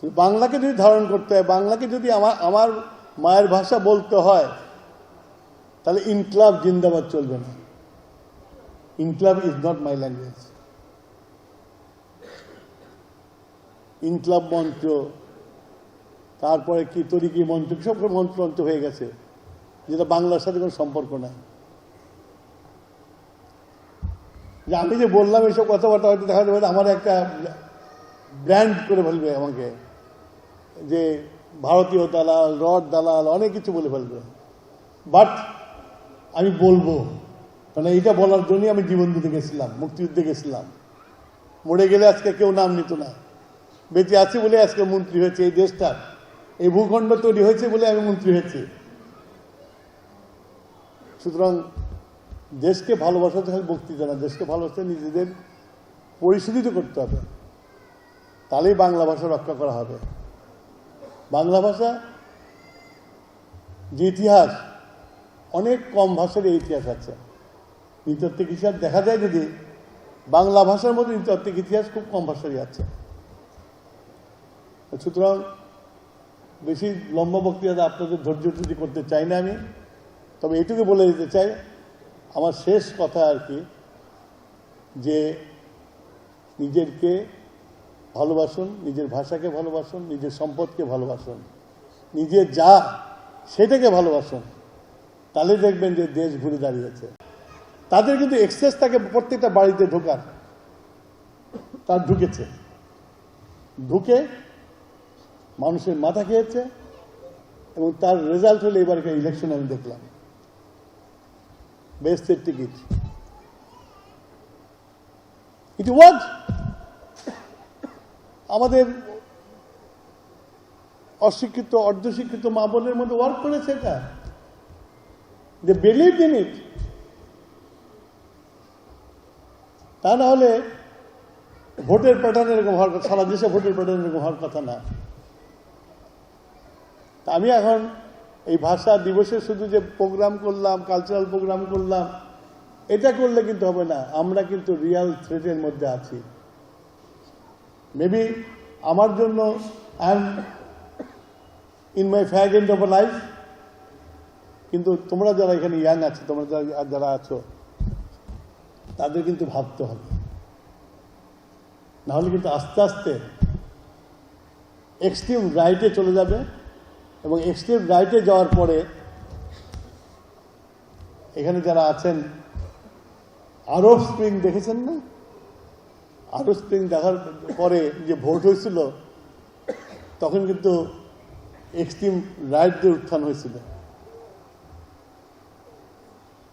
বাংলাকে যদি ধারণ করতে হয়, বাংলাকে যদি আমার মায়ের ভাষা বলতে হয়, তাহলে ইনকলাব জিন্দাবাদ চলবে না। Inqilab is not my language. Inqilab মঞ্চ, তারপরে কি তরিকি মঞ্চ, সব মঞ্চ হয়ে গেছে, যেটা বাংলার সাথে কোনো সম্পর্ক নাই। যে আমি যে বললাম এইসব কথাবার্তা, হয়তো দেখা যাবে আমার একটা ব্র্যান্ড করে ফেলবে আমাকে, যে ভারতীয় দালাল, রড দালাল, অনেক কিছু বলে ফেলবে। বাট আমি বলবো, মানে এইটা বলার জন্যই আমি জীবন দিতে গেছিলাম, মুক্তিযুদ্ধে গেছিলাম। মরে গেলে আজকে কেউ নাম নিত না, বেঁচে আছি বলে আজকে মন্ত্রী হয়েছে এই দেশটার, এই ভূখণ্ড তৈরি হয়েছে বলে আমি মন্ত্রী হয়েছি। সুতরাং দেশকে ভালোবাসাতে খালি বক্তৃতা না, দেশকে ভালোবাসতে নিজেদের পরিশোধিত করতে হবে, তাহলেই বাংলা ভাষা রক্ষা করা হবে। বাংলা ভাষা যে ইতিহাস, অনেক কম ভাষার এই ইতিহাস আছে। নৃতাত্ত্বিক ইতিহাস দেখা যায় যদি, বাংলা ভাষার মধ্যে নৃতাত্ত্বিক ইতিহাস খুব কম ভাষারই আছে। সুতরাং বেশি লম্বা বক্তৃতা আপনাদের ধৈর্য ত্রুটি করতে চাই না আমি, তবে এটুকু বলে দিতে চাই, আমার শেষ কথা আর কি, যে নিজেরকে ভালোবাসুন, নিজের ভাষাকে ভালোবাসুন, নিজের সম্পদকে ভালোবাসুন, নিজের যা সেটাকে ভালোবাসুন, তাহলে দেখবেন যে দেশ ঘুরে দাঁড়িয়েছে। তাদের কিন্তু এক্সেস থাকে প্রত্যেকটা বাড়িতে ঢোকার, তার ঢুকেছে, ঢুকে মানুষের মাথা খেয়েছে, এবং তার রেজাল্ট হলো এবারকার ইলেকশন আমি দেখলাম, বেস্টের টিকিট। ইট ওয়াজ আমাদের অশিক্ষিত, অর্ধশিক্ষিত মা বোনের মধ্যে ওয়ার্ক করেছে এটা, যে বিলিভ ইন ইট। তা না হলে ভোটের প্যাটার্ন এরকম হওয়ার কথা, সারা দেশে ভোটের প্যাটার্ন এরকম হওয়ার কথা না। তা আমি এখন এই ভাষা দিবসে শুধু যে প্রোগ্রাম করলাম, কালচারাল প্রোগ্রাম করলাম, এটা করলে কিন্তু হবে না। আমরা কিন্তু রিয়াল থ্রেটের মধ্যে আছি। মেবি আমার জন্য I am in my fag end of life, কিন্তু তোমরা যারা এখানে ইয়াং আছো, তোমরা যারা আছো, তাদের কিন্তু ভাবতে হবে, নাহলে কিন্তু আস্তে আস্তে এক্সট্রিম রাইটে চলে যাবে, এবং এক্সট্রিম রাইটে যাওয়ার পরে এখানে যারা আছেন, আরব স্প্রিং দেখেছেন না? আরব স্প্রিং দেখার পরে যে ভোট হয়েছিল, তখন কিন্তু এক্সট্রিম রাইটদের উত্থান হয়েছিল।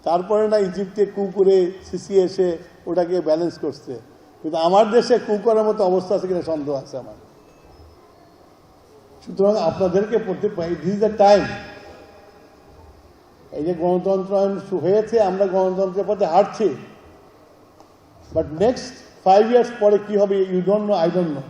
তারপরে না ইজিপ্টে কু করে সিসি এসে ওটাকে ব্যালেন্স করছে, কিন্তু আমার দেশে কু করার মতো অবস্থা আছে কিনা সন্দেহ আছে আমার। সুতরাং আপনাদেরকে পড়তে পাই, দিস ইজ দ্য টাইম। এই যে গণতন্ত্রায়ন হয়েছে, আমরা গণতন্ত্রের পথে হাঁটছি, বাট নেক্সট 5 years পরে কি হবে, you don't know, I don't no.